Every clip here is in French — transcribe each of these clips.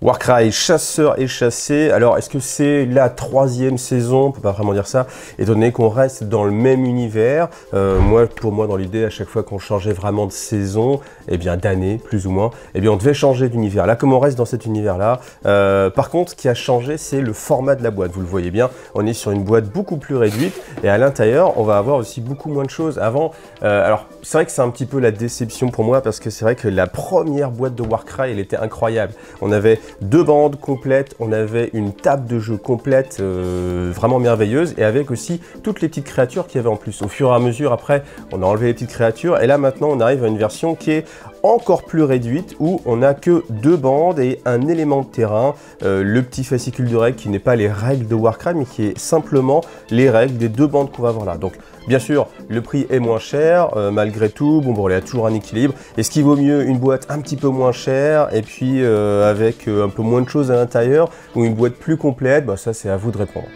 Warcry, chasseur et chassé. Alors, est-ce que c'est la 3e saison? On peut pas vraiment dire ça, étant donné qu'on reste dans le même univers. Pour moi, dans l'idée, à chaque fois qu'on changeait vraiment de saison, eh bien d'année, plus ou moins, eh bien on devait changer d'univers. Là, comme on reste dans cet univers-là, par contre, ce qui a changé, c'est le format de la boîte. Vous le voyez bien, on est sur une boîte beaucoup plus réduite, et à l'intérieur, on va avoir aussi beaucoup moins de choses. Avant, alors, c'est vrai que c'est un petit peu la déception pour moi, parce que c'est vrai que la première boîte de Warcry, elle était incroyable. On avait 2 bandes complètes, on avait une table de jeu complète, vraiment merveilleuse, et avec aussi toutes les petites créatures qu'il y avait en plus. Au fur et à mesure, après, on a enlevé les petites créatures, et là maintenant, on arrive à une version qui est encore plus réduite, où on n'a que 2 bandes et un élément de terrain, le petit fascicule de règles qui n'est pas les règles de Warcry, mais qui est simplement les règles des 2 bandes qu'on va avoir là. Donc, bien sûr, le prix est moins cher, malgré tout, bon, il y a toujours un équilibre. Est-ce qu'il vaut mieux une boîte un petit peu moins chère, et puis avec un peu moins de choses à l'intérieur, ou une boîte plus complète? Bah, ça, c'est à vous de répondre.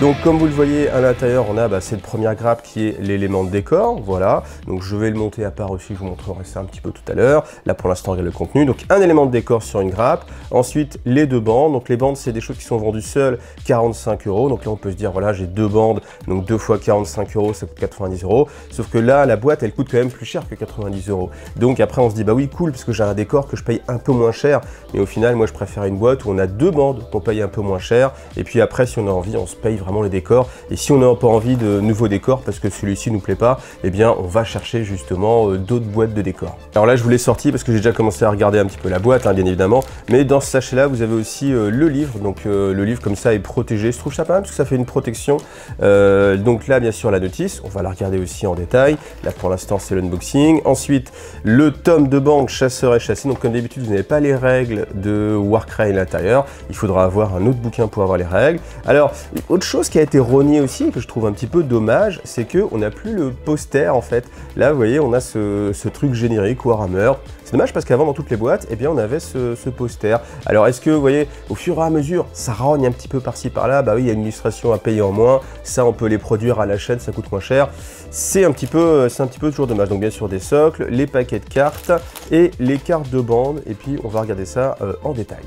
Donc comme vous le voyez à l'intérieur, on a cette première grappe qui est l'élément de décor, voilà. Donc je vais le monter à part aussi, je vous montrerai ça un petit peu tout à l'heure. Là pour l'instant, regarde le contenu. Donc un élément de décor sur une grappe. Ensuite les 2 bandes. Donc les bandes, c'est des choses qui sont vendues seules, 45 €. Donc là on peut se dire, voilà, j'ai 2 bandes, donc 2 fois 45 €, ça coûte 90 €. Sauf que là, la boîte, elle coûte quand même plus cher que 90 €. Donc après on se dit, bah oui, cool, parce que j'ai un décor que je paye un peu moins cher. Mais au final, moi je préfère une boîte où on a 2 bandes qu'on paye un peu moins cher. Et puis après, si on a envie, on se paye vraiment les décors, et si on n'a pas envie de nouveaux décors parce que celui-ci nous plaît pas, eh bien on va chercher justement d'autres boîtes de décors. Alors là je vous l'ai sorti parce que j'ai déjà commencé à regarder un petit peu la boîte, bien évidemment, mais dans ce sachet là vous avez aussi le livre, donc le livre comme ça est protégé. Je trouve ça pas mal parce que ça fait une protection. Donc là bien sûr la notice, on va la regarder aussi en détail. Là pour l'instant c'est l'unboxing. Ensuite le tome de banque chasseur et chassé. Donc comme d'habitude vous n'avez pas les règles de Warcry à l'intérieur, il faudra avoir un autre bouquin pour avoir les règles. Alors autre chose qui a été rogné aussi, et que je trouve un petit peu dommage, c'est qu'on n'a plus le poster en fait. Là vous voyez, on a ce truc générique Warhammer. C'est dommage parce qu'avant dans toutes les boîtes, eh bien on avait ce poster. Alors est-ce que vous voyez, au fur et à mesure, ça rogne un petit peu par-ci par-là? Bah oui, il y a une illustration à payer en moins, ça on peut les produire à la chaîne, ça coûte moins cher. C'est un petit peu toujours dommage. Donc bien sûr des socles, les paquets de cartes et les cartes de bande, et puis on va regarder ça en détail.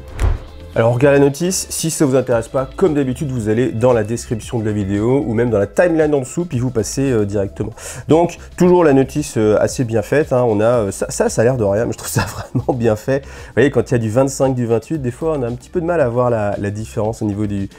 Alors regardez la notice, si ça vous intéresse pas, comme d'habitude, vous allez dans la description de la vidéo ou même dans la timeline en dessous, puis vous passez directement. Donc toujours la notice assez bien faite, hein. On a ça a l'air de rien, mais je trouve ça vraiment bien fait. Vous voyez, quand il y a du 25, du 28, des fois on a un petit peu de mal à voir la différence au niveau du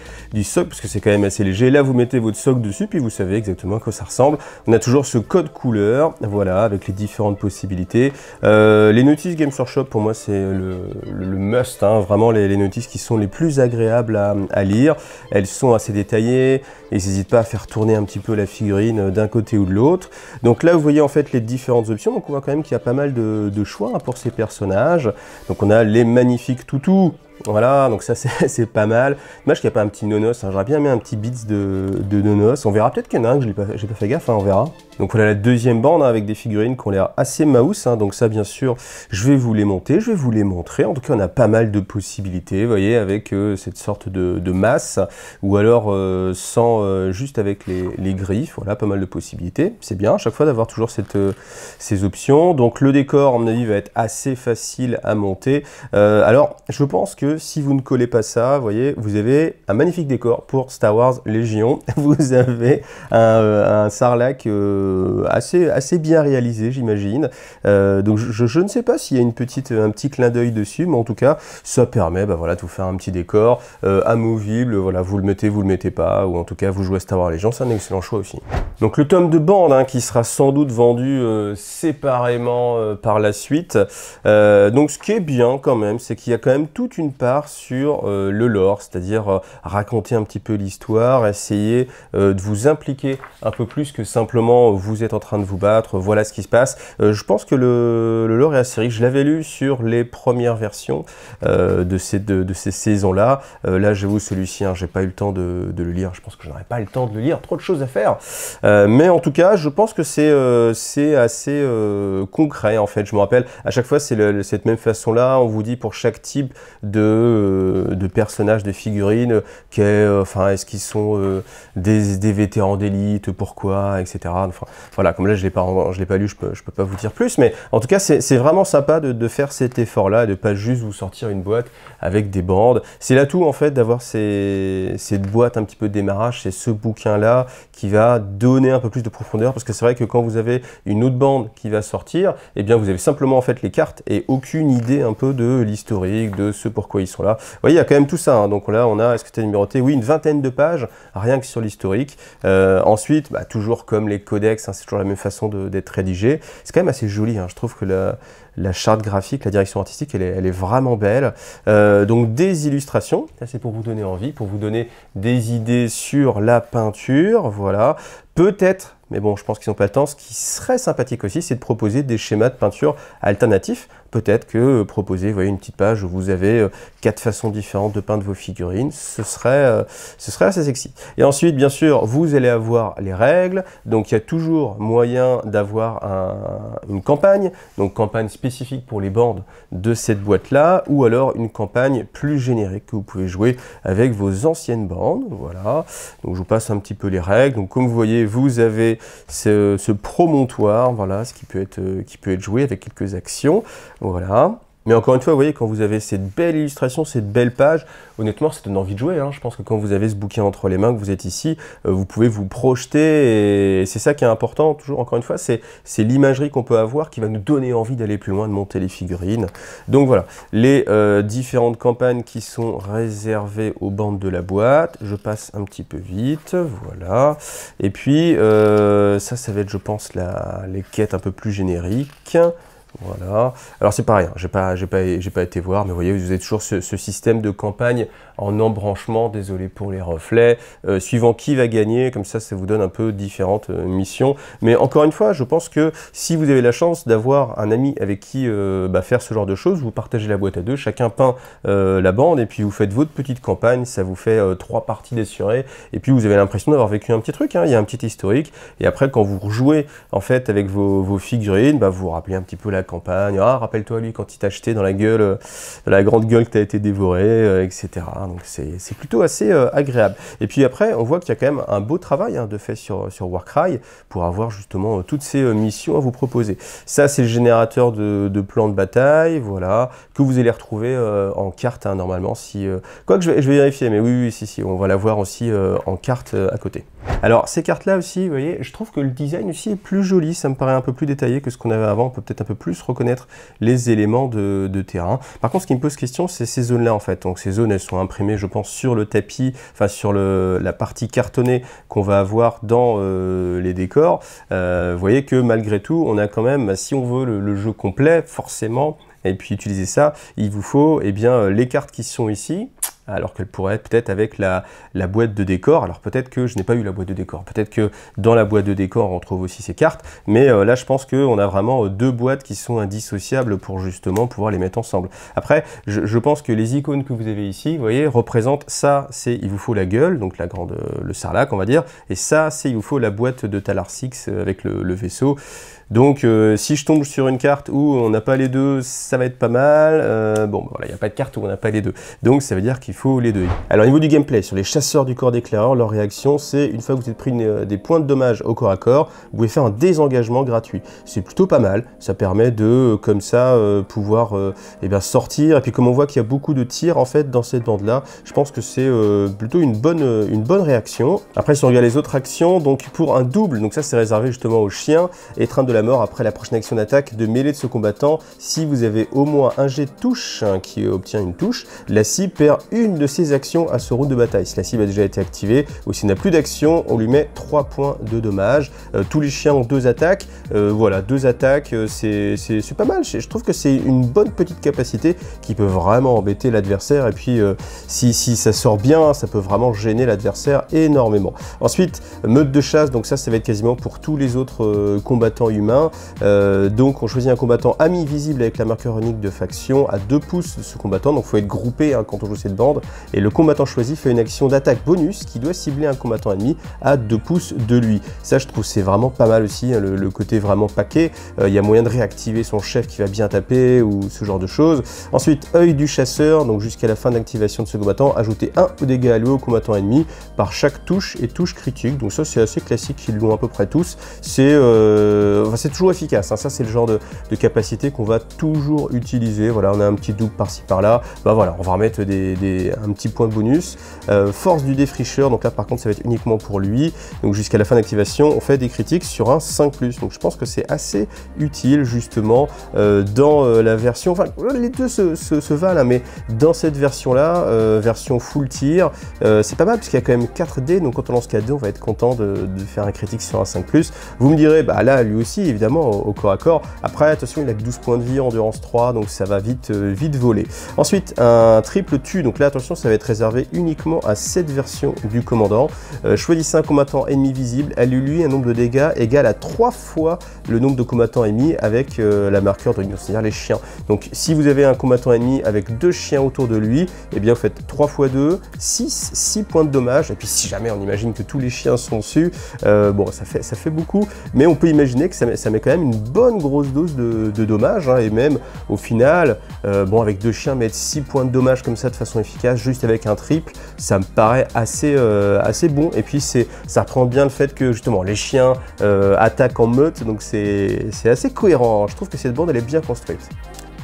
socle, parce que c'est quand même assez léger. Là vous mettez votre socle dessus, puis vous savez exactement à quoi ça ressemble. On a toujours ce code couleur, voilà, avec les différentes possibilités. Les notices Games Workshop, pour moi c'est le must, hein, vraiment les notices qui sont les plus agréables à lire. Elles sont assez détaillées, et ils n'hésitent pas à faire tourner un petit peu la figurine d'un côté ou de l'autre. Donc là vous voyez en fait les différentes options, donc on voit quand même qu'il y a pas mal de choix, hein, pour ces personnages. Donc on a les magnifiques toutous. Voilà, donc ça c'est pas mal. Dommage qu'il n'y a pas un petit nonos, hein. J'aurais bien mis un petit bits de nonos. On verra, peut-être qu'il y en a un que j'ai pas fait gaffe, hein, on verra. Donc voilà la deuxième bande, hein, avec des figurines qui ont l'air assez mouse, hein. Donc ça bien sûr, je vais vous les monter, je vais vous les montrer. En tout cas on a pas mal de possibilités, vous voyez, avec cette sorte de masse, ou alors juste avec les griffes. Voilà, pas mal de possibilités. C'est bien à chaque fois d'avoir toujours ces options. Donc le décor, à mon avis, va être assez facile à monter. Alors je pense que si vous ne collez pas ça, vous voyez, vous avez un magnifique décor pour Star Wars Légion. Vous avez un sarlac assez bien réalisé, j'imagine. Donc je ne sais pas s'il y a un petit clin d'œil dessus, mais en tout cas, ça permet, voilà, de vous faire un petit décor amovible. Voilà, vous le mettez pas, ou en tout cas, vous jouez à Star Wars Légion, c'est un excellent choix aussi. Donc le tome de bande, hein, qui sera sans doute vendu séparément par la suite. Donc ce qui est bien quand même, c'est qu'il y a quand même toute une part sur le lore, c'est-à-dire raconter un petit peu l'histoire, essayer de vous impliquer un peu plus que simplement vous êtes en train de vous battre, voilà ce qui se passe. Je pense que le lore est assez riche. Je l'avais lu sur les premières versions de ces saisons-là. Là, j'avoue, celui-ci, hein, j'ai pas eu le temps de le lire. Je pense que je n'aurais pas le temps de le lire, trop de choses à faire. Mais en tout cas, je pense que c'est assez concret, en fait. Je me rappelle, à chaque fois, c'est cette même façon-là. On vous dit pour chaque type de personnages, de figurines, est-ce qu'ils sont des vétérans d'élite, pourquoi, etc. Enfin, voilà, comme là, je l'ai pas lu, je peux pas vous dire plus, mais en tout cas, c'est vraiment sympa de faire cet effort-là, de pas juste vous sortir une boîte avec des bandes. C'est l'atout, en fait, d'avoir cette boîte un petit peu de démarrage, c'est ce bouquin-là qui va donner un peu plus de profondeur, parce que c'est vrai que quand vous avez une autre bande qui va sortir, eh bien, vous avez simplement, en fait, les cartes et aucune idée un peu de l'historique, de ce pourquoi ils sont là. Vous voyez, il y a quand même tout ça, hein. Donc là, on a, est-ce que tu as numéroté? Oui, une vingtaine de pages, rien que sur l'historique. Ensuite, toujours comme les codex, hein, c'est toujours la même façon d'être rédigé. C'est quand même assez joli, hein. Je trouve que la charte graphique, la direction artistique, elle est vraiment belle. Donc des illustrations, ça c'est pour vous donner envie, pour vous donner des idées sur la peinture, voilà. Peut-être, mais bon, je pense qu'ils n'ont pas le temps, ce qui serait sympathique aussi, c'est de proposer des schémas de peinture alternatifs. Peut-être que proposer, vous voyez, une petite page où vous avez 4 façons différentes de peindre vos figurines, ce serait assez sexy. Et ensuite, bien sûr, vous allez avoir les règles. Donc, il y a toujours moyen d'avoir une campagne, donc campagne spécifique pour les bandes de cette boîte-là, ou alors une campagne plus générique que vous pouvez jouer avec vos anciennes bandes. Voilà. Donc, je vous passe un petit peu les règles. Donc, comme vous voyez, vous avez ce promontoire, voilà, ce qui peut être joué avec quelques actions. Voilà. Mais encore une fois, vous voyez, quand vous avez cette belle illustration, cette belle page, honnêtement, ça donne envie de jouer, hein. Je pense que quand vous avez ce bouquin entre les mains, que vous êtes ici, vous pouvez vous projeter. Et c'est ça qui est important, toujours, encore une fois, c'est l'imagerie qu'on peut avoir qui va nous donner envie d'aller plus loin, de monter les figurines. Donc voilà, les différentes campagnes qui sont réservées aux bandes de la boîte. Je passe un petit peu vite, voilà. Et puis, ça va être, je pense, les quêtes un peu plus génériques. Voilà. Alors c'est pareil, hein. J'ai pas été voir, mais vous voyez, vous avez toujours ce système de campagne en embranchement, désolé pour les reflets, suivant qui va gagner, comme ça vous donne un peu différentes missions. Mais encore une fois, je pense que si vous avez la chance d'avoir un ami avec qui faire ce genre de choses, vous partagez la boîte à deux, chacun peint la bande, et puis vous faites votre petite campagne, ça vous fait 3 parties d'assurées, et puis vous avez l'impression d'avoir vécu un petit truc, hein. Il y a un petit historique, et après quand vous rejouez en fait avec vos figurines, vous vous rappelez un petit peu la campagne, ah rappelle-toi lui quand il t'a jeté dans la gueule, dans la grande gueule que tu as été dévoré, etc. Donc c'est plutôt assez agréable. Et puis après, on voit qu'il y a quand même un beau travail, hein, de fait sur Warcry pour avoir justement toutes ces missions à vous proposer. Ça, c'est le générateur de plans de bataille, voilà, que vous allez retrouver en carte, hein, normalement. Quoique je vais vérifier, mais oui, si, on va l'avoir aussi en carte à côté. Alors, ces cartes-là aussi, vous voyez, je trouve que le design aussi est plus joli, ça me paraît un peu plus détaillé que ce qu'on avait avant, on peut peut-être un peu plus reconnaître les éléments de terrain. Par contre, ce qui me pose question, c'est ces zones-là, en fait. Donc, ces zones, elles sont imprimées, je pense, sur le tapis, enfin, sur la partie cartonnée qu'on va avoir dans les décors. Vous voyez que, malgré tout, on a quand même, si on veut le jeu complet, forcément, et puis utiliser ça, il vous faut, eh bien, les cartes qui sont ici, alors qu'elle pourrait être peut-être avec la boîte de décor. Alors peut-être que je n'ai pas eu la boîte de décor, peut-être que dans la boîte de décor on trouve aussi ces cartes, mais là je pense qu'on a vraiment 2 boîtes qui sont indissociables pour justement pouvoir les mettre ensemble. Après, je pense que les icônes que vous avez ici, vous voyez, représentent ça, c'est il vous faut la gueule, donc le sarlac on va dire, et ça c'est il vous faut la boîte de Talar Six avec le vaisseau. Donc si je tombe sur une carte où on n'a pas les deux, ça va être pas mal. Bon, voilà, il n'y a pas de carte où on n'a pas les deux. Donc ça veut dire qu'il faut les deux. Alors au niveau du gameplay, sur les chasseurs du corps d'éclaireur, leur réaction, c'est une fois que vous êtes pris des points de dommage au corps à corps, vous pouvez faire un désengagement gratuit. C'est plutôt pas mal. Ça permet de, comme ça, pouvoir sortir. Et puis comme on voit qu'il y a beaucoup de tirs en fait dans cette bande-là, je pense que c'est plutôt une bonne réaction. Après, si on regarde les autres actions, donc pour un double, donc ça c'est réservé justement aux chiens, étreinte de la mort après la prochaine action d'attaque de mêlée de ce combattant. Si vous avez au moins un jet de touche qui obtient une touche, la cible perd une de ses actions à ce round de bataille. Si la cible a déjà été activée ou s'il n'a plus d'action, on lui met 3 points de dommage. Tous les chiens ont 2 attaques. Voilà, 2 attaques, c'est pas mal. Je trouve que c'est une bonne petite capacité qui peut vraiment embêter l'adversaire. Et puis, si ça sort bien, ça peut vraiment gêner l'adversaire énormément. Ensuite, meute de chasse, donc ça va être quasiment pour tous les autres combattants humains. Donc, on choisit un combattant ami visible avec la marqueur unique de faction à 2 pouces de ce combattant. Donc, il faut être groupé hein, quand on joue cette bande. Et le combattant choisi fait une action d'attaque bonus qui doit cibler un combattant ennemi à 2 pouces de lui. Ça, je trouve c'est vraiment pas mal aussi, hein, le côté vraiment paquet. Il y a moyen de réactiver son chef qui va bien taper ou ce genre de choses. Ensuite, œil du chasseur, donc jusqu'à la fin d'activation de ce combattant, ajouter 1 aux dégâts alloués au combattant ennemi par chaque touche et touche critique. Donc ça, c'est assez classique, ils l'ont à peu près tous. C'est toujours efficace, hein. Ça, c'est le genre de capacité qu'on va toujours utiliser. Voilà, on a un petit double par-ci par-là. Bah voilà, on va remettre un petit point bonus. Force du défricheur, donc là par contre ça va être uniquement pour lui. Donc jusqu'à la fin d'activation, on fait des critiques sur un 5+. Donc je pense que c'est assez utile justement dans la version, enfin les deux se valent, hein, mais dans cette version-là, version full tir, c'est pas mal parce qu'il y a quand même 4 dés. Donc quand on lance 4 dés, on va être content de faire un critique sur un 5+. Vous me direz, bah là lui aussi évidemment au corps à corps. Après attention, il a que 12 points de vie, endurance 3, donc ça va vite voler. Ensuite, un triple tue, donc là attention, ça va être réservé uniquement à cette version du commandant. Choisissez un combattant ennemi visible, alluez-lui un nombre de dégâts égal à 3 fois le nombre de combattants ennemis avec la marqueur de l'union, c'est-à-dire les chiens. Donc si vous avez un combattant ennemi avec 2 chiens autour de lui, eh bien vous faites 3 x 2, 6 points de dommage. Et puis si jamais on imagine que tous les chiens sont dessus, bon ça fait beaucoup, mais on peut imaginer que ça met quand même une bonne grosse dose de dommages, hein, et même au final, bon avec 2 chiens, mettre 6 points de dommage comme ça de façon efficace, juste avec un triple, ça me paraît assez bon. Et puis ça reprend bien le fait que justement les chiens attaquent en meute, donc c'est assez cohérent, hein. Je trouve que cette bande elle est bien construite.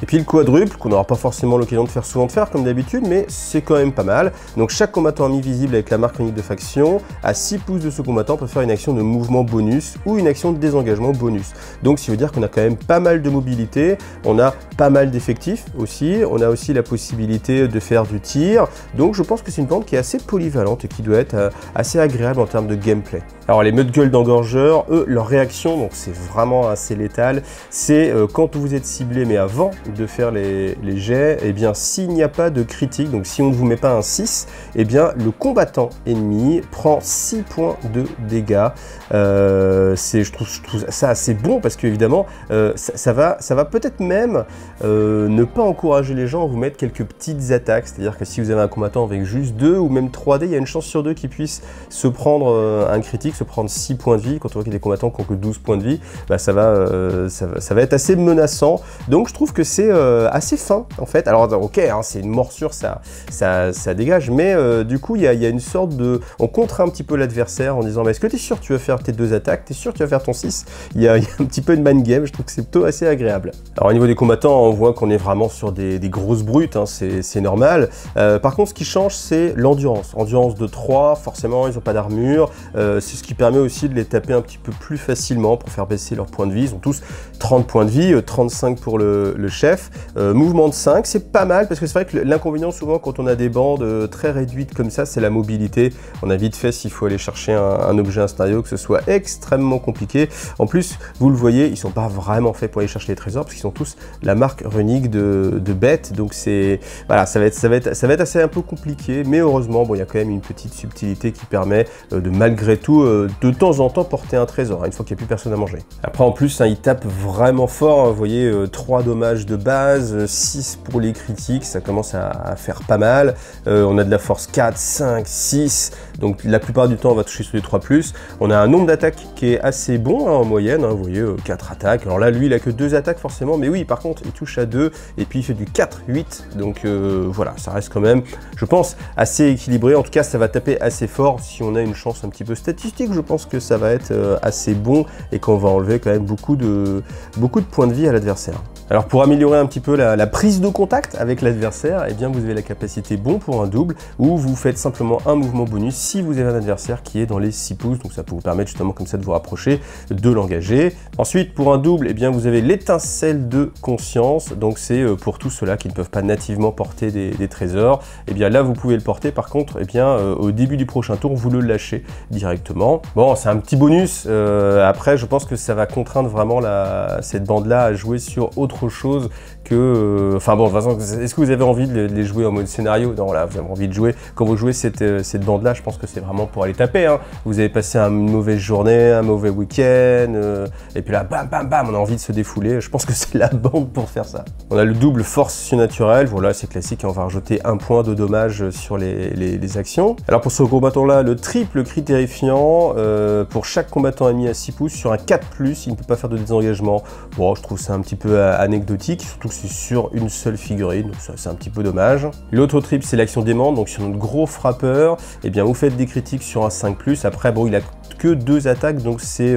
Et puis le quadruple, qu'on n'aura pas forcément l'occasion de faire souvent comme d'habitude, mais c'est quand même pas mal. Donc chaque combattant ami visible avec la marque unique de faction, à 6 pouces de ce combattant peut faire une action de mouvement bonus ou une action de désengagement bonus. Donc ça veut dire qu'on a quand même pas mal de mobilité, on a pas mal d'effectifs aussi, on a aussi la possibilité de faire du tir. Donc je pense que c'est une bande qui est assez polyvalente et qui doit être assez agréable en termes de gameplay. Alors les meute-gueule d'engorgeurs, eux, leur réaction, donc c'est vraiment assez létal, c'est quand vous êtes ciblé, mais avant de faire les jets, et bien s'il n'y a pas de critique, donc si on ne vous met pas un 6, et bien le combattant ennemi prend 6 points de dégâts. Je trouve ça assez bon parce qu'évidemment ça va peut-être même ne pas encourager les gens à vous mettre quelques petites attaques, c'est-à-dire que si vous avez un combattant avec juste 2 ou même 3 dés, il y a une chance sur 2 qu'il puisse se prendre un critique, se prendre 6 points de vie. Quand on voit qu'il y a des combattants qui n'ont que 12 points de vie, bah ça va être assez menaçant. Donc je trouve que c'est assez fin en fait. Alors ok, hein, c'est une morsure, ça dégage, mais du coup il y a une sorte de... On contraint un petit peu l'adversaire en disant, est-ce que tu es sûr que tu vas faire tes 2 attaques, tu es sûr que tu vas faire ton 6? Il y a un petit peu de man game, je trouve que c'est plutôt assez agréable. Alors au niveau des combattants, on voit qu'on est vraiment sur des grosses brutes, hein, c'est normal. Par contre ce qui change, c'est l'endurance. Endurance de 3, forcément ils n'ont pas d'armure, c'est ce qui permet aussi de les taper un petit peu plus facilement pour faire baisser leur point de vie. Ils ont tous 30 points de vie, 35 pour le chef. Mouvement de 5, c'est pas mal parce que c'est vrai que l'inconvénient souvent quand on a des bandes très réduites comme ça, c'est la mobilité. On a vite fait s'il faut aller chercher un objet, un scénario, que ce soit extrêmement compliqué. En plus, vous le voyez, ils sont pas vraiment faits pour aller chercher les trésors parce qu'ils sont tous la marque runique de bêtes. Donc c'est voilà, ça va être assez un peu compliqué, mais heureusement, bon, il y a quand même une petite subtilité qui permet de malgré tout de temps en temps porter un trésor, hein, une fois qu'il n'y a plus personne à manger. Après en plus, hein, ils tapent vraiment fort, hein, vous voyez, 3 dommages de base, 6 pour les critiques, ça commence à faire pas mal. On a de la force 4, 5, 6, donc la plupart du temps on va toucher sur les 3+. On a un nombre d'attaques qui est assez bon, hein, en moyenne, hein, vous voyez, 4 attaques. Alors là, lui, il a que 2 attaques forcément, mais oui, par contre, il touche à 2, et puis il fait du 4-8, donc voilà, ça reste quand même, je pense, assez équilibré. En tout cas, ça va taper assez fort si on a une chance un petit peu statistique je pense que ça va être assez bon et qu'on va enlever quand même beaucoup de points de vie à l'adversaire. Alors pour améliorer un petit peu la prise de contact avec l'adversaire, eh bien vous avez la capacité bon pour un double où vous faites simplement un mouvement bonus si vous avez un adversaire qui est dans les 6 pouces, donc ça peut vous permettre justement comme ça de vous rapprocher, de l'engager. Ensuite pour un double, eh bien vous avez l'étincelle de conscience, donc c'est pour tous ceux-là qui ne peuvent pas nativement porter des trésors, eh bien là vous pouvez le porter, par contre eh bien au début du prochain tour vous le lâchez directement. Bon, c'est un petit bonus, après je pense que ça va contraindre vraiment cette bande-là à jouer sur autre chose que... Enfin bon, de toute façon, est-ce que vous avez envie de les jouer en mode scénario? Non, là, vous avez envie de jouer. Quand vous jouez cette bande-là, je pense que c'est vraiment pour aller taper. Hein. Vous avez passé une mauvaise journée, un mauvais week-end, et puis là, bam, bam, bam, on a envie de se défouler. Je pense que c'est la bande pour faire ça. On a le double force surnaturelle. Voilà, c'est classique. On va rajouter un point de dommage sur les actions. Alors pour ce combattant-là, le triple cri terrifiant. Pour chaque combattant ennemi à 6 pouces, sur un 4+, il ne peut pas faire de désengagement. Bon, je trouve ça un petit peu anecdotique, surtout que c'est sur une seule figurine, donc ça c'est un petit peu dommage. L'autre triple, c'est l'action d'aimante, donc sur notre gros frappeur, eh bien vous faites des critiques sur un 5+, après bon il a que 2 attaques, donc c'est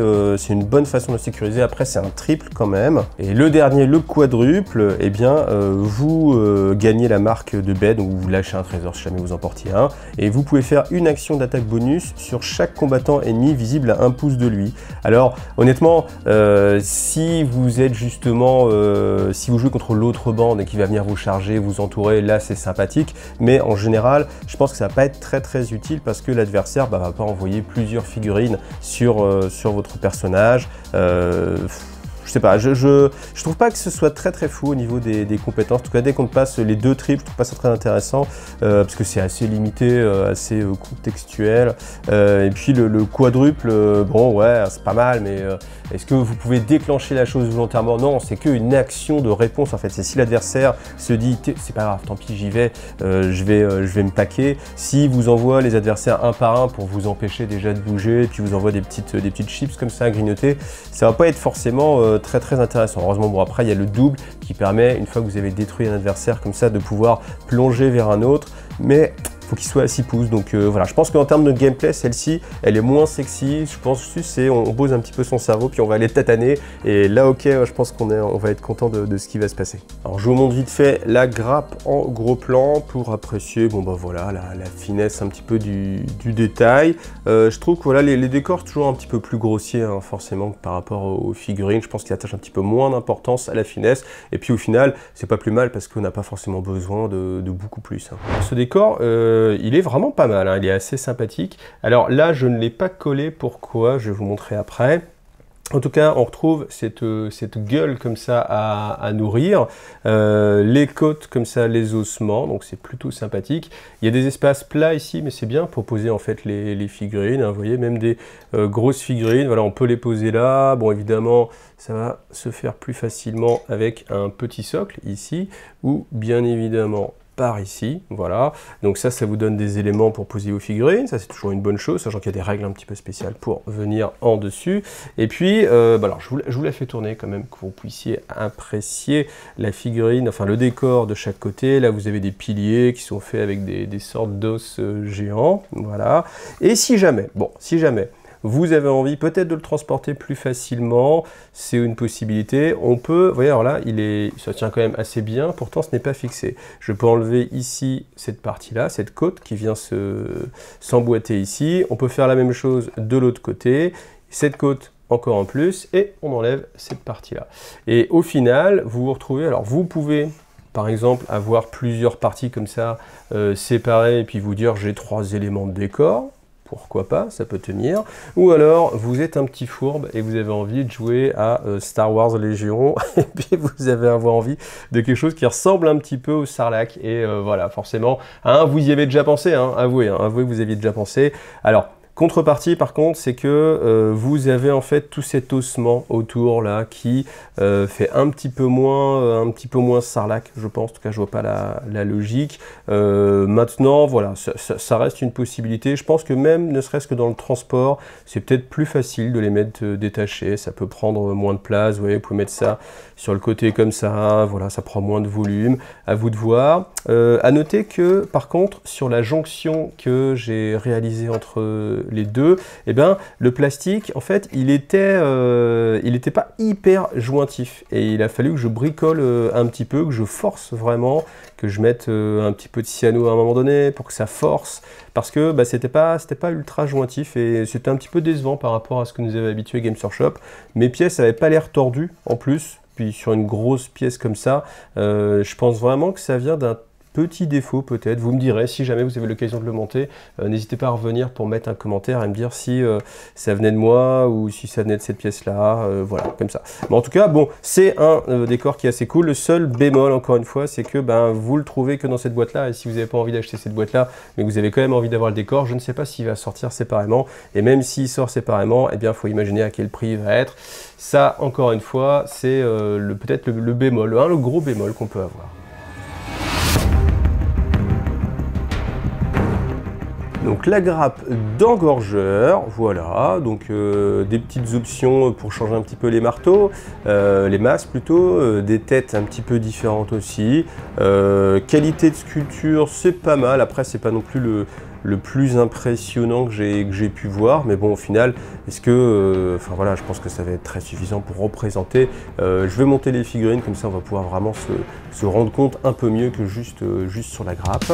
une bonne façon de sécuriser. Après c'est un triple quand même. Et le dernier, le quadruple, eh bien vous gagnez la marque de bête, donc vous lâchez un trésor si jamais vous en portiez un, et vous pouvez faire une action d'attaque bonus sur chaque combattant ennemi visible à 1 pouce de lui. Alors honnêtement, si vous êtes justement, si vous jouez contre l'autre bande et qui va venir vous charger, vous entourer, là c'est sympathique, mais en général je pense que ça va pas être très utile parce que l'adversaire va pas envoyer plusieurs figurines sur votre personnage. Je sais pas, je trouve pas que ce soit très fou au niveau des compétences. En tout cas, dès qu'on passe les 2 triples, je trouve pas ça très intéressant parce que c'est assez limité, assez contextuel. Et puis le quadruple, bon ouais, c'est pas mal, mais est-ce que vous pouvez déclencher la chose volontairement? Non, c'est qu'une action de réponse en fait. C'est si l'adversaire se dit c'est pas grave, tant pis, j'y vais, je vais me paquer. Si vous envoie les adversaires un par un pour vous empêcher déjà de bouger, et puis vous envoie des petites chips comme ça à grignoter, ça va pas être forcément très intéressant. Heureusement, bon après il y a le double qui permet, une fois que vous avez détruit un adversaire comme ça, de pouvoir plonger vers un autre, mais faut qu'il soit à 6 pouces. Donc voilà, je pense qu'en termes de gameplay, celle-ci, elle est moins sexy. Je pense que c'est on pose un petit peu son cerveau, puis on va aller tataner. Et là, ok, je pense qu'on va être content de ce qui va se passer. Alors, je vous montre vite fait la grappe en gros plan pour apprécier, bon bah voilà, la finesse un petit peu du détail. Je trouve que voilà, les décors toujours un petit peu plus grossiers, hein, forcément, par rapport aux figurines. Je pense qu'il attache un petit peu moins d'importance à la finesse. Et puis au final, c'est pas plus mal parce qu'on n'a pas forcément besoin de beaucoup plus. Hein. Ce décor, il est vraiment pas mal, hein, il est assez sympathique. Alors là, je ne l'ai pas collé, pourquoi? Je vais vous montrer après. En tout cas, on retrouve cette gueule comme ça à nourrir, les côtes comme ça, les ossements, donc c'est plutôt sympathique. Il y a des espaces plats ici, mais c'est bien pour poser en fait les figurines, hein, vous voyez, même des grosses figurines, voilà, on peut les poser là. Bon, évidemment, ça va se faire plus facilement avec un petit socle ici, ou bien évidemment par ici, voilà. Donc ça vous donne des éléments pour poser vos figurines, ça c'est toujours une bonne chose, sachant qu'il y a des règles un petit peu spéciales pour venir en dessus. Et puis, alors je vous la fais tourner quand même, que vous puissiez apprécier la figurine, enfin le décor de chaque côté. Là vous avez des piliers qui sont faits avec des sortes d'os géants, voilà. Et si jamais, vous avez envie peut-être de le transporter plus facilement, c'est une possibilité. On peut, vous voyez, alors là, ça tient quand même assez bien, pourtant ce n'est pas fixé. Je peux enlever ici cette partie-là, cette côte qui vient s'emboîter ici. On peut faire la même chose de l'autre côté, cette côte encore en plus, et on enlève cette partie-là. Et au final, vous vous retrouvez, alors vous pouvez par exemple avoir plusieurs parties comme ça séparées, et puis vous dire j'ai 3 éléments de décor. Pourquoi pas, ça peut tenir. Ou alors, vous êtes un petit fourbe et vous avez envie de jouer à Star Wars Légion, et puis vous avez envie de quelque chose qui ressemble un petit peu au Sarlacc. Et voilà, forcément, hein, vous y avez déjà pensé, hein, avouez que vous aviez déjà pensé. Alors, contrepartie, par contre, c'est que vous avez en fait tout cet ossement autour là qui fait un petit peu moins Sarlacc, je pense. En tout cas, je vois pas la logique. Maintenant, voilà, ça reste une possibilité. Je pense que même, ne serait-ce que dans le transport, c'est peut-être plus facile de les mettre détachés. Ça peut prendre moins de place. Vous voyez, vous pouvez mettre ça sur le côté comme ça. Voilà, ça prend moins de volume. À vous de voir. À noter que, par contre, sur la jonction que j'ai réalisée entre les deux, et bien le plastique, en fait, il était pas hyper jointif. Et il a fallu que je bricole un petit peu, que je force vraiment, que je mette un petit peu de cyano à un moment donné pour que ça force, parce que bah, c'était pas ultra jointif et c'était un petit peu décevant par rapport à ce que nous avait habitué Games Workshop. Mes pièces n'avaient pas l'air tordues en plus, puis sur une grosse pièce comme ça, je pense vraiment que ça vient d'un petit défaut peut-être. Vous me direz, si jamais vous avez l'occasion de le monter, n'hésitez pas à revenir pour mettre un commentaire et me dire si ça venait de moi ou si ça venait de cette pièce-là, voilà, comme ça. Mais en tout cas, bon, c'est un décor qui est assez cool. Le seul bémol, encore une fois, c'est que ben, vous le trouvez que dans cette boîte-là, et si vous n'avez pas envie d'acheter cette boîte-là, mais que vous avez quand même envie d'avoir le décor, je ne sais pas s'il va sortir séparément, et même s'il sort séparément, eh bien, il faut imaginer à quel prix il va être. Ça, encore une fois, c'est peut-être le bémol, le gros bémol qu'on peut avoir. Donc la grappe d'engorgeur, voilà, donc des petites options pour changer un petit peu les marteaux, les masses plutôt, des têtes un petit peu différentes aussi. Qualité de sculpture, c'est pas mal, après c'est pas non plus le plus impressionnant que j'ai pu voir, mais bon au final, est-ce que, enfin voilà, je pense que ça va être très suffisant pour représenter. Je vais monter les figurines, comme ça on va pouvoir vraiment se rendre compte un peu mieux que juste sur la grappe.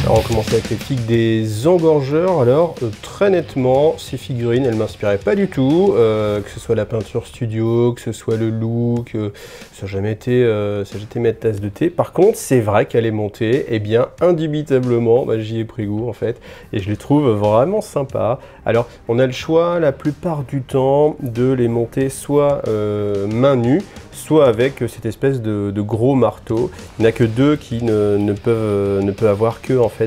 Alors on commence avec les figues des engorgeurs. Alors très nettement, ces figurines, elles m'inspiraient pas du tout, que ce soit la peinture studio, que ce soit le look, ça n'a jamais été ma tasse de thé. Par contre, c'est vrai qu'elle est montée, et bien indubitablement, bah, j'y ai pris goût en fait, et je les trouve vraiment sympas. Alors on a le choix la plupart du temps de les monter soit main nue, soit avec cette espèce de gros marteau. Il n'y en a que deux qui ne peuvent avoir que en fait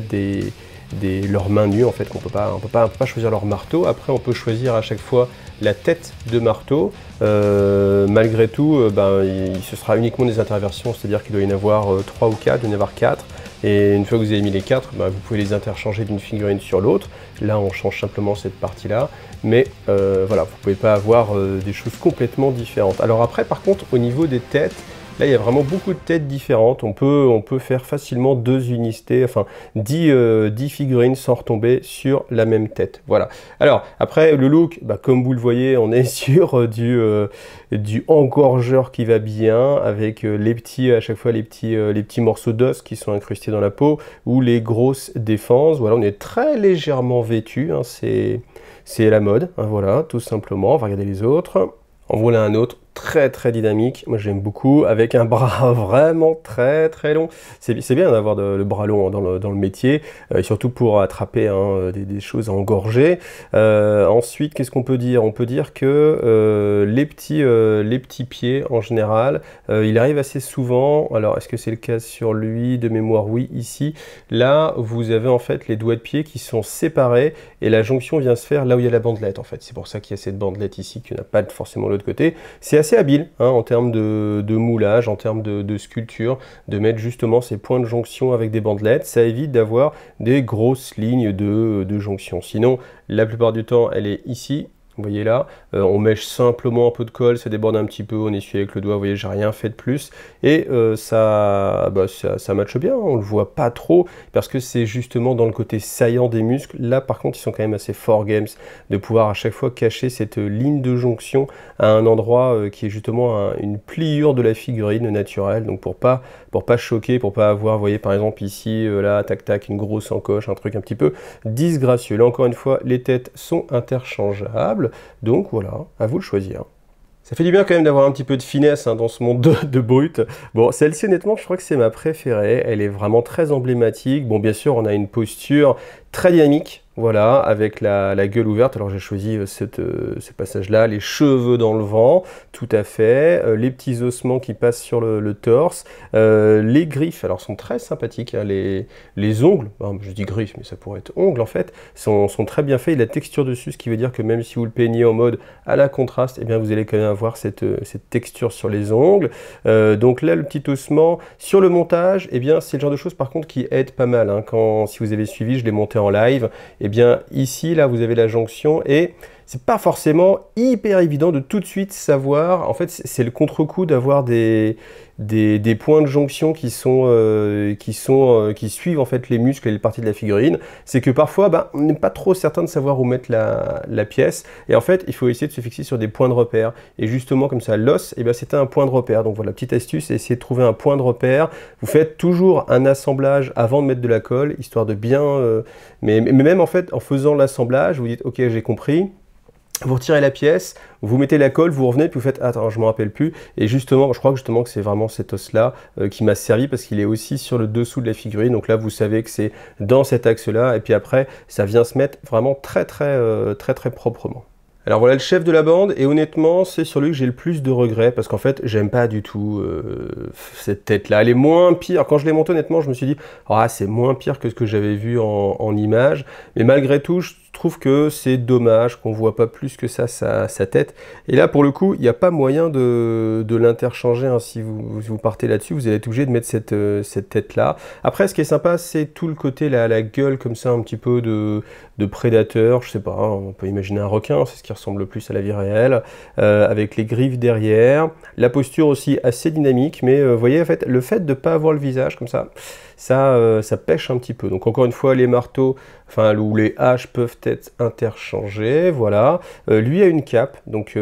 leurs mains nues, en fait, on peut pas choisir leur marteau. Après on peut choisir à chaque fois la tête de marteau. Malgré tout, ce sera uniquement des interversions, c'est-à-dire qu'il doit y en avoir 3 ou 4, il doit y en avoir 4. Et une fois que vous avez mis les 4, vous pouvez les interchanger d'une figurine sur l'autre. Là, on change simplement cette partie-là. Mais voilà, vous ne pouvez pas avoir des choses complètement différentes. Alors après, par contre, au niveau des têtes, là, il y a vraiment beaucoup de têtes différentes. On peut faire facilement 2 unités, enfin 10 figurines sans retomber sur la même tête. Voilà. Alors, après, le look, comme vous le voyez, on est sur du engorgeur qui va bien, avec à chaque fois les petits morceaux d'os qui sont incrustés dans la peau, ou les grosses défenses. Voilà, on est très légèrement vêtu, hein, c'est la mode, hein, voilà, tout simplement. On va regarder les autres. En voilà un autre, très dynamique, moi j'aime beaucoup, avec un bras vraiment très long. C'est bien d'avoir le bras long dans le métier, et surtout pour attraper des choses à engorger. Ensuite, qu'est-ce qu'on peut dire? On peut dire que les petits pieds, en général, il arrive assez souvent. Alors, est-ce que c'est le cas sur lui? De mémoire, oui, ici. Là, vous avez en fait les doigts de pied qui sont séparés, et la jonction vient se faire là où il y a la bandelette, en fait. C'est pour ça qu'il y a cette bandelette ici, qu'il n'y en a pas forcément de l'autre côté. C'est assez habile en termes de moulage, en termes de sculpture, de mettre justement ces points de jonction avec des bandelettes. Ça évite d'avoir des grosses lignes de jonction. Sinon, la plupart du temps, elle est ici. Vous voyez là, on mèche simplement un peu de colle, ça déborde un petit peu, on essuie avec le doigt, vous voyez, j'ai rien fait de plus. Et ça matche bien, on le voit pas trop, parce que c'est justement dans le côté saillant des muscles. Là, par contre, ils sont quand même assez forts, Games, de pouvoir à chaque fois cacher cette ligne de jonction à un endroit qui est justement une pliure de la figurine naturelle, donc pour pas choquer, pour pas avoir, vous voyez, par exemple ici, là, tac, une grosse encoche, un truc un petit peu disgracieux. Là, encore une fois, les têtes sont interchangeables. Donc voilà, à vous de choisir. Ça fait du bien quand même d'avoir un petit peu de finesse dans ce monde de brut. Bon, celle-ci honnêtement, je crois que c'est ma préférée. Elle est vraiment très emblématique. Bon, bien sûr, on a une posture très dynamique. Voilà, avec la gueule ouverte. Alors j'ai choisi ce passage-là, les cheveux dans le vent, tout à fait, les petits ossements qui passent sur le torse, les griffes, alors sont très sympathiques, hein, les ongles, je dis griffes, mais ça pourrait être ongles en fait, sont très bien faits, et la texture dessus, ce qui veut dire que même si vous le peignez en mode à la contraste, eh bien vous allez quand même avoir cette texture sur les ongles. Donc là, le petit ossement, sur le montage, eh bien c'est le genre de choses par contre qui aide pas mal, hein, si vous avez suivi, je l'ai monté en en live. Et bien ici, là, vous avez la jonction et c'est pas forcément hyper évident de tout de suite savoir. En fait, c'est le contre-coup d'avoir des points de jonction qui suivent en fait les muscles et les parties de la figurine. C'est que parfois, on n'est pas trop certain de savoir où mettre la pièce. Et en fait, il faut essayer de se fixer sur des points de repère. Et justement, comme ça, l'os, c'était un point de repère. Donc voilà, petite astuce, essayez de trouver un point de repère. Vous faites toujours un assemblage avant de mettre de la colle, histoire de bien... mais même en fait, en faisant l'assemblage, vous dites, ok, j'ai compris. Vous retirez la pièce, vous mettez la colle, vous revenez, puis vous faites « Attends, je ne me rappelle plus ». Et justement, je crois que c'est vraiment cet os-là qui m'a servi parce qu'il est aussi sur le dessous de la figurine. Donc là, vous savez que c'est dans cet axe-là. Et puis après, ça vient se mettre vraiment très proprement. Alors voilà le chef de la bande, et honnêtement, c'est sur lui que j'ai le plus de regrets, parce qu'en fait, j'aime pas du tout cette tête-là. Elle est moins pire. Quand je l'ai montée, honnêtement, je me suis dit, ah, c'est moins pire que ce que j'avais vu en image. Mais malgré tout, je trouve que c'est dommage qu'on voit pas plus que ça sa tête. Et là, pour le coup, il n'y a pas moyen de l'interchanger. Hein. Si vous partez là-dessus, vous allez être obligé de mettre cette tête-là. Après, ce qui est sympa, c'est tout le côté, la gueule comme ça, un petit peu de prédateur. Je sais pas, hein, on peut imaginer un requin, c'est ce qui ressemble le plus à la vie réelle, avec les griffes derrière. La posture aussi assez dynamique, mais vous voyez, en fait, le fait de ne pas avoir le visage comme ça, ça pêche un petit peu. Donc encore une fois, les marteaux, ou les haches peuvent être interchangés, voilà. Lui a une cape, donc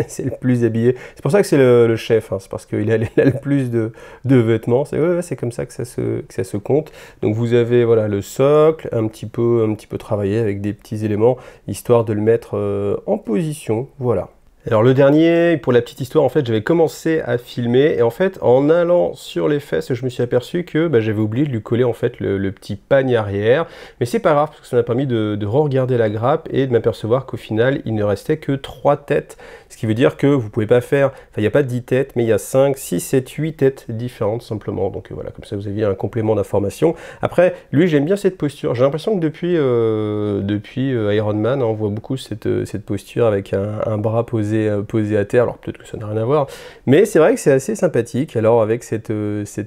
c'est le plus habillé. C'est pour ça que c'est le chef, hein, c'est parce qu'il a le plus de vêtements. C'est comme ça que ça se compte. Donc vous avez voilà, le socle, un petit peu travaillé avec des petits éléments, histoire de le mettre en position, voilà. Alors le dernier, pour la petite histoire, en fait, j'avais commencé à filmer et en fait, en allant sur les fesses, je me suis aperçu que j'avais oublié de lui coller en fait le petit pagne arrière. Mais c'est pas grave parce que ça m'a permis de re-regarder la grappe et de m'apercevoir qu'au final, il ne restait que 3 têtes. Ce qui veut dire que vous pouvez pas faire, il n'y a pas 10 têtes, mais il y a 5, 6, 7, 8 têtes différentes simplement. Donc voilà, comme ça vous aviez un complément d'information. Après, lui, j'aime bien cette posture. J'ai l'impression que depuis Iron Man, on voit beaucoup cette posture avec un bras posé à terre, alors peut-être que ça n'a rien à voir, mais c'est vrai que c'est assez sympathique. Alors avec cette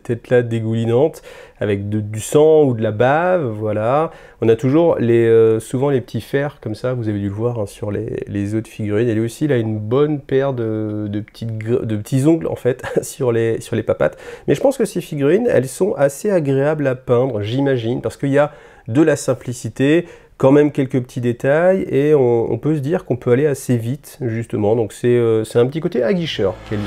tête-là dégoulinante, avec du sang ou de la bave, voilà, on a toujours souvent les petits fers, comme ça, vous avez dû le voir hein, sur les autres figurines, et lui aussi, il a une bonne paire de petits ongles, en fait, sur les papates, mais je pense que ces figurines, elles sont assez agréables à peindre, j'imagine, parce qu'il y a de la simplicité, quand même quelques petits détails, et on peut se dire qu'on peut aller assez vite, justement. Donc c'est un petit côté aguicheur qu'elles ont.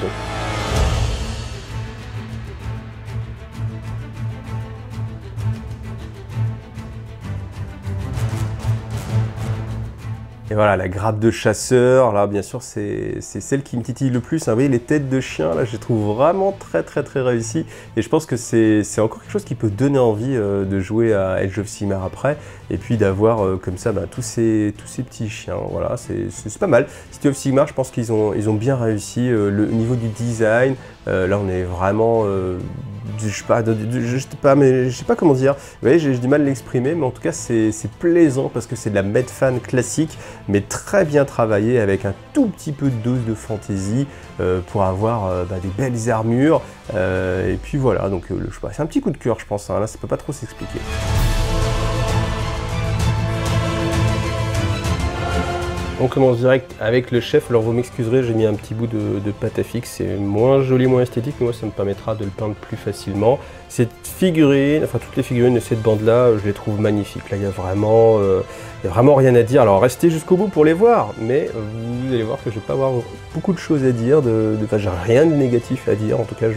Et voilà, la grappe de chasseur, là, bien sûr, c'est celle qui me titille le plus. Hein. Vous voyez, les têtes de chien, là, je les trouve vraiment très réussies. Et je pense que c'est encore quelque chose qui peut donner envie de jouer à Age of Sigmar après. Et puis d'avoir comme ça tous ces petits chiens. Voilà, c'est pas mal. City of Sigmar, je pense qu'ils ont bien réussi. Le niveau du design, là, on est vraiment... je sais pas comment dire. Vous voyez, j'ai du mal à l'exprimer, mais en tout cas, c'est plaisant parce que c'est de la Medfan classique, mais très bien travaillé avec un tout petit peu de dose de fantaisie pour avoir des belles armures. Et puis voilà, donc je sais pas, c'est un petit coup de cœur, je pense. Hein, là, ça peut pas trop s'expliquer. On commence direct avec le chef. Alors vous m'excuserez, j'ai mis un petit bout de pâte à fixe, c'est moins joli, moins esthétique, mais moi ça me permettra de le peindre plus facilement. Cette figurine, enfin toutes les figurines de cette bande-là, je les trouve magnifiques. Là, il y a vraiment rien à dire. Alors restez jusqu'au bout pour les voir, mais vous allez voir que je vais pas avoir beaucoup de choses à dire. J'ai rien de négatif à dire, en tout cas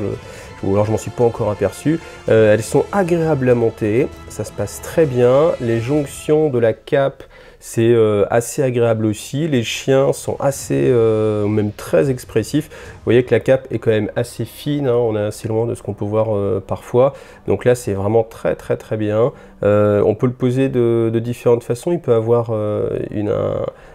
ou alors je m'en suis pas encore aperçu. Elles sont agréables à monter, ça se passe très bien. Les jonctions de la cape, c'est assez agréable aussi. Les chiens sont assez, même très expressifs. Vous voyez que la cape est quand même assez fine, hein, on est assez loin de ce qu'on peut voir parfois. Donc là, c'est vraiment très bien. On peut le poser de différentes façons. Il peut avoir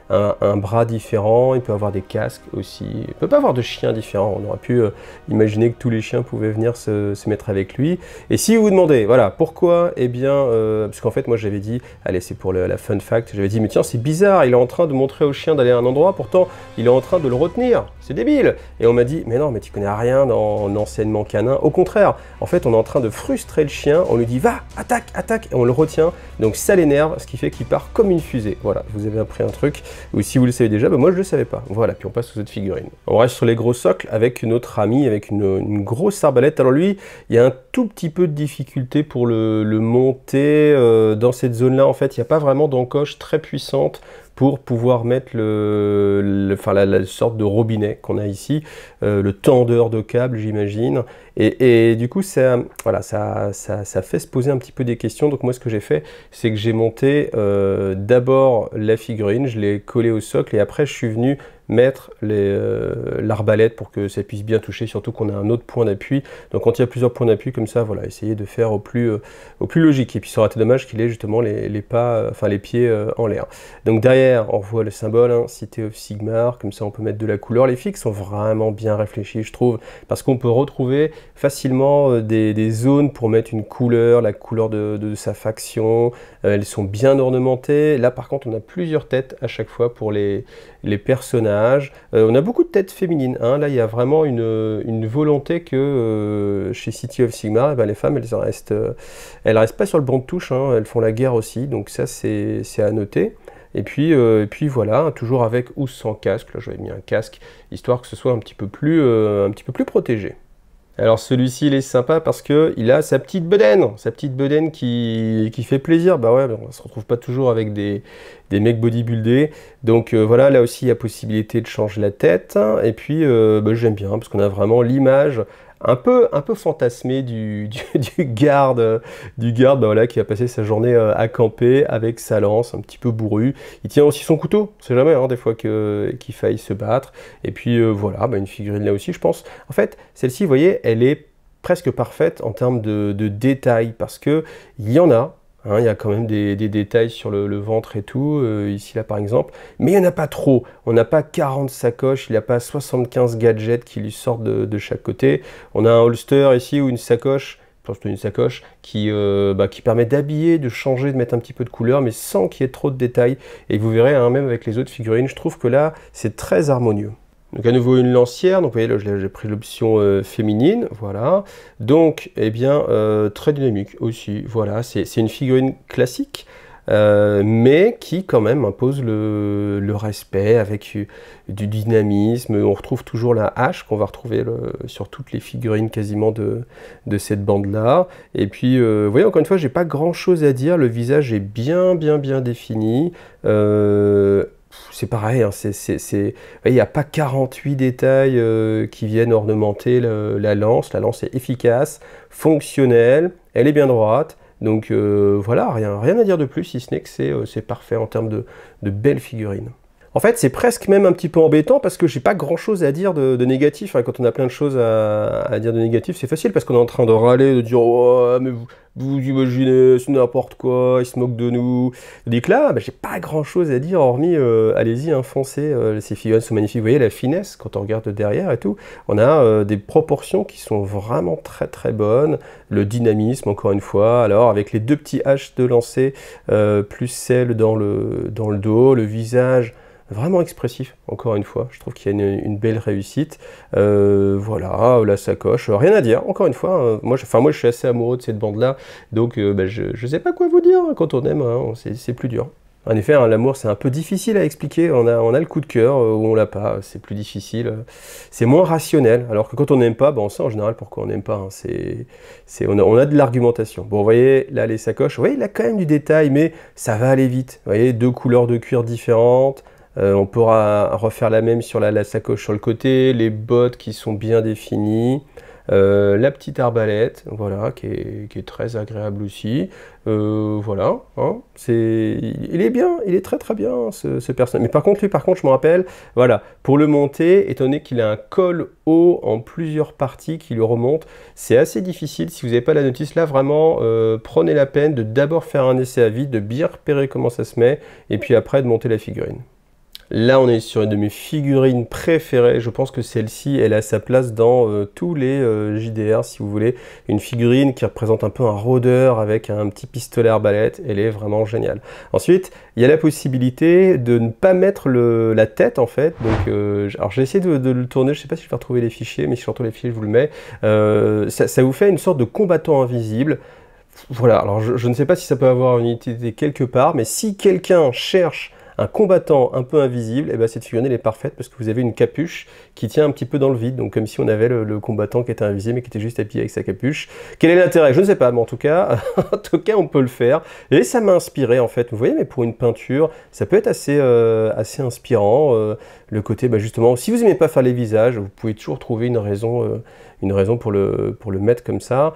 un bras différent, il peut avoir des casques aussi. Il peut pas avoir de chiens différents. On aurait pu imaginer que tous les chiens pouvaient venir se mettre avec lui. Et si vous vous demandez, voilà, pourquoi? Eh bien, parce qu'en fait, moi j'avais dit, allez, c'est pour la fun fact, j'avais dit, mais tiens, c'est bizarre, il est en train de montrer au chien d'aller à un endroit, pourtant, il est en train de le retenir. C'est débile. Et on m'a dit, mais non, mais tu connais rien dans l'enseignement canin. Au contraire, en fait, on est en train de frustrer le chien, on lui dit, va, attaque, attaque, et on le retient. Donc ça l'énerve, ce qui fait qu'il part comme une fusée. Voilà, vous avez appris un truc, ou si vous le savez déjà, bah moi je le savais pas. Voilà, puis on passe aux autres figurines. On reste sur les gros socles avec notre ami, avec une grosse arbalète. Alors lui, il y a un tout petit peu de difficulté pour le monter. Dans cette zone-là, en fait, il n'y a pas vraiment d'encoche très puissante pour pouvoir mettre la sorte de robinet qu'on a ici, le tendeur de câble, j'imagine. Et du coup, ça fait se poser un petit peu des questions. Donc moi, ce que j'ai fait, c'est que j'ai monté d'abord la figurine, je l'ai collée au socle, et après, je suis venu mettre l'arbalète pour que ça puisse bien toucher, surtout qu'on a un autre point d'appui. Donc quand il y a plusieurs points d'appui comme ça, voilà, essayez de faire au plus logique. Et puis ça aurait été dommage qu'il ait justement les pieds en l'air. Donc derrière, on voit le symbole, hein, City of Sigmar, comme ça on peut mettre de la couleur. Les figues sont vraiment bien réfléchies, je trouve, parce qu'on peut retrouver facilement des zones pour mettre une couleur, la couleur de sa faction. Elles sont bien ornementées. Là par contre, on a plusieurs têtes à chaque fois pour les personnages. On a beaucoup de têtes féminines, hein. Là il y a vraiment une volonté que chez City of Sigmar, eh ben, les femmes elles restent pas sur le banc de touche, hein. Elles font la guerre aussi, donc ça c'est à noter. Et puis voilà, toujours avec ou sans casque. Là j'avais mis un casque histoire que ce soit un petit peu plus protégé. Alors celui-ci il est sympa parce que il a sa petite bedaine qui fait plaisir. Bah ouais, on se retrouve pas toujours avec des mecs bodybuildés. Donc voilà, là aussi il y a possibilité de changer la tête. Et puis j'aime bien parce qu'on a vraiment l'image un peu fantasmé du garde, bah voilà, qui a passé sa journée à camper avec sa lance, un petit peu bourru. Il tient aussi son couteau, on sait jamais, hein, des fois qu'il faille se battre. Et puis voilà, une figurine là aussi, je pense. En fait, celle-ci, vous voyez, elle est presque parfaite en termes de détails, parce que il y en a. Hein, il y a quand même des détails sur le ventre et tout, ici là par exemple, mais il n'y en a pas trop. On n'a pas 40 sacoches, il n'y a pas 75 gadgets qui lui sortent de chaque côté. On a un holster ici ou une sacoche, qui permet d'habiller, de changer, de mettre un petit peu de couleur, mais sans qu'il y ait trop de détails. Et vous verrez, hein, même avec les autres figurines, je trouve que là, c'est très harmonieux. Donc à nouveau une lancière, donc vous voyez là j'ai pris l'option féminine, voilà. Donc eh bien très dynamique aussi, voilà, c'est une figurine classique, mais qui quand même impose le respect avec du dynamisme. On retrouve toujours la hache qu'on va retrouver sur toutes les figurines quasiment de cette bande-là. Et puis vous voyez, encore une fois, j'ai pas grand-chose à dire, le visage est bien défini. C'est pareil, hein, il n'y a pas 48 détails qui viennent ornementer la lance. La lance est efficace, fonctionnelle, elle est bien droite. Donc voilà, rien à dire de plus, si ce n'est que c'est parfait en termes de belles figurines. En fait, c'est presque même un petit peu embêtant parce que j'ai pas grand chose à dire de négatif. Hein. Quand on a plein de choses à dire de négatif, c'est facile parce qu'on est en train de râler, de dire oh, mais vous imaginez, c'est n'importe quoi, ils se moquent de nous. Tandis que là, j'ai pas grand chose à dire hormis allez-y, hein, foncez, ces figurines sont magnifiques. Vous voyez la finesse quand on regarde derrière et tout. On a des proportions qui sont vraiment très bonnes. Le dynamisme, encore une fois. Alors, avec les deux petits haches de lancer, plus celle dans le dos, le visage. Vraiment expressif, encore une fois, je trouve qu'il y a une belle réussite. Voilà, la sacoche, rien à dire, encore une fois, moi je suis assez amoureux de cette bande-là, donc je sais pas quoi vous dire hein, quand on aime, hein, c'est plus dur. En effet, hein, l'amour c'est un peu difficile à expliquer, on a le coup de cœur ou on l'a pas, c'est plus difficile, c'est moins rationnel, alors que quand on n'aime pas, on sait en général pourquoi on n'aime pas, hein, on a de l'argumentation. Bon, vous voyez, là les sacoches, vous voyez, il a quand même du détail, mais ça va aller vite, vous voyez, deux couleurs de cuir différentes. On pourra refaire la même sur la sacoche sur le côté, les bottes qui sont bien définies, la petite arbalète, voilà, qui est très agréable aussi. Voilà, hein, il est bien, il est très bien ce personnage. Mais par contre, lui, je me rappelle, voilà, pour le monter, étant donné qu'il a un col haut en plusieurs parties qui le remonte, c'est assez difficile. Si vous n'avez pas la notice, là, vraiment, prenez la peine de d'abord faire un essai à vide, de bien repérer comment ça se met, et puis après de monter la figurine. Là, on est sur une de mes figurines préférées. Je pense que celle-ci, elle a sa place dans tous les JDR, si vous voulez. Une figurine qui représente un peu un rôdeur avec un petit pistolet arbalète. Elle est vraiment géniale. Ensuite, il y a la possibilité de ne pas mettre la tête, en fait. Donc, alors, j'ai essayé de le tourner. Je ne sais pas si je vais retrouver les fichiers, mais si je retrouve les fichiers, je vous le mets. Ça vous fait une sorte de combattant invisible. Voilà, alors je ne sais pas si ça peut avoir une utilité quelque part, mais si quelqu'un cherche un combattant un peu invisible, et ben cette figurine elle est parfaite parce que vous avez une capuche qui tient un petit peu dans le vide, donc comme si on avait le combattant qui était invisible mais qui était juste habillé avec sa capuche. Quel est l'intérêt? Je ne sais pas, mais en tout cas on peut le faire. Et ça m'a inspiré en fait, vous voyez, mais pour une peinture, ça peut être assez inspirant. Le côté, justement, si vous n'aimez pas faire les visages, vous pouvez toujours trouver une raison pour le mettre comme ça.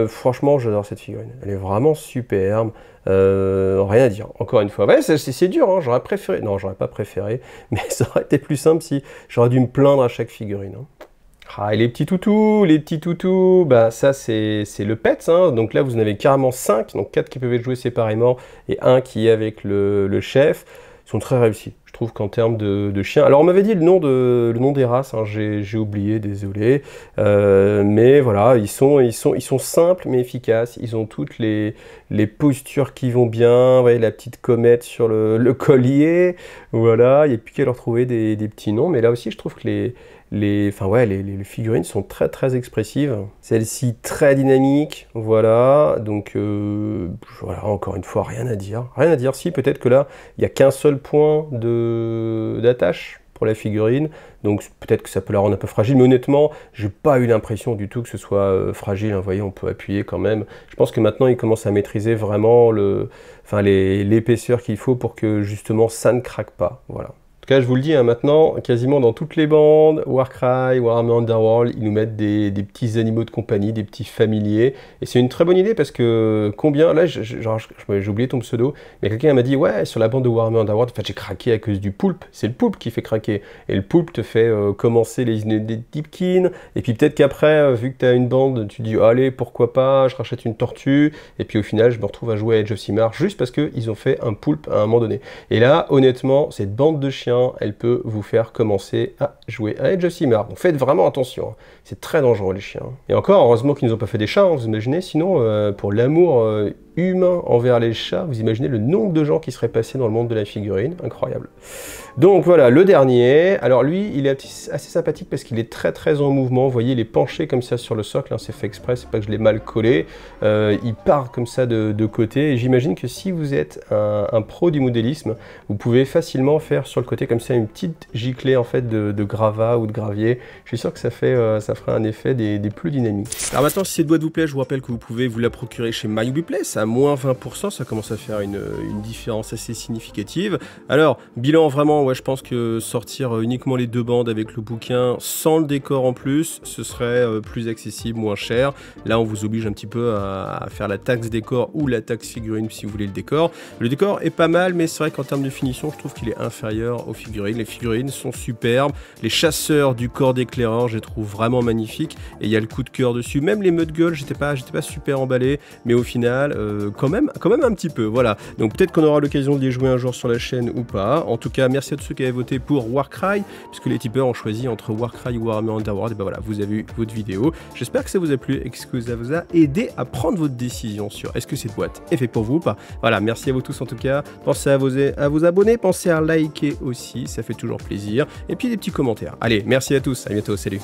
Franchement, j'adore cette figurine. Elle est vraiment superbe. Rien à dire. Encore une fois, ouais, c'est dur, hein, j'aurais préféré. Non, j'aurais pas préféré, mais ça aurait été plus simple si j'aurais dû me plaindre à chaque figurine. Hein. Ah, et les petits toutous, ça c'est le PETS, hein. Donc là vous en avez carrément 5, donc 4 qui peuvent être joués séparément et 1 qui est avec le chef. Ils sont très réussis. Je trouve qu'en termes de chiens... Alors on m'avait dit le nom des races, hein, j'ai oublié, désolé. Mais voilà, ils sont simples mais efficaces. Ils ont toutes les postures qui vont bien. Vous voyez la petite comète sur le collier. Voilà, il n'y a plus qu'à leur trouver des petits noms. Mais là aussi je trouve que les figurines sont très très expressives. Celle-ci très dynamique, voilà. Donc voilà, encore une fois, rien à dire. Rien à dire, si peut-être que là, il n'y a qu'un seul point d'attache pour la figurine. Donc peut-être que ça peut la rendre un peu fragile, mais honnêtement, j'ai pas eu l'impression du tout que ce soit fragile. Hein. Vous voyez, on peut appuyer quand même. Je pense que maintenant, il commence à maîtriser vraiment l'épaisseur qu'il faut pour que justement ça ne craque pas. Voilà. En tout cas, je vous le dis, hein, maintenant, quasiment dans toutes les bandes, Warcry, Warhammer Underworld, ils nous mettent des petits animaux de compagnie, des petits familiers. Et c'est une très bonne idée parce que combien... Là, j'ai oublié ton pseudo, mais quelqu'un m'a dit, ouais, sur la bande de Warhammer Underworld, en fait, j'ai craqué à cause du poulpe. C'est le poulpe qui fait craquer. Et le poulpe te fait commencer les des Deepkin. Et puis peut-être qu'après, vu que tu as une bande, tu dis, allez, pourquoi pas, je rachète une tortue. Et puis au final, je me retrouve à jouer à Age of Sigmar juste parce qu'ils ont fait un poulpe à un moment donné. Et là, honnêtement, cette bande de chiens, elle peut vous faire commencer à jouer à Age of Sigmar. Donc faites vraiment attention, hein. C'est très dangereux les chiens. Et encore, heureusement qu'ils nous ont pas fait des chats, hein, vous imaginez, sinon pour l'amour humain envers les chats, vous imaginez le nombre de gens qui seraient passés dans le monde de la figurine, incroyable. Donc voilà, le dernier, alors lui, il est assez sympathique parce qu'il est très très en mouvement, vous voyez, il est penché comme ça sur le socle, hein, c'est fait exprès, c'est pas que je l'ai mal collé, il part comme ça de côté, et j'imagine que si vous êtes un pro du modélisme, vous pouvez facilement faire sur le côté comme ça une petite giclée en fait de gravat ou de gravier, je suis sûr que ça ferait un effet des plus dynamiques. Alors maintenant, si cette boîte vous plaît, je vous rappelle que vous pouvez vous la procurer chez MyUbiPlay, c'est à moins 20%, ça commence à faire une différence assez significative. Alors, bilan vraiment, ouais, je pense que sortir uniquement les 2 bandes avec le bouquin sans le décor en plus, ce serait plus accessible, moins cher. Là, on vous oblige un petit peu à faire la taxe décor ou la taxe figurine si vous voulez le décor. Le décor est pas mal, mais c'est vrai qu'en termes de finition, je trouve qu'il est inférieur aux figurines. Les figurines sont superbes. Les chasseurs du corps d'éclaireur, je les trouve vraiment magnifiques. Et il y a le coup de cœur dessus. Même les Mudgull, j'étais pas super emballé, mais au final, quand même un petit peu. Voilà. Donc peut-être qu'on aura l'occasion de les jouer un jour sur la chaîne ou pas. En tout cas, merci à tous ceux qui avaient voté pour Warcry, puisque les tipeurs ont choisi entre Warcry ou Warhammer Underworld. Et ben voilà, vous avez eu votre vidéo. J'espère que ça vous a plu et que ça vous a aidé à prendre votre décision sur est-ce que cette boîte est faite pour vous ou pas. Voilà, merci à vous tous en tout cas. Pensez à vous abonner, pensez à liker aussi, ça fait toujours plaisir. Et puis des petits commentaires. Allez, merci à tous, à bientôt, salut.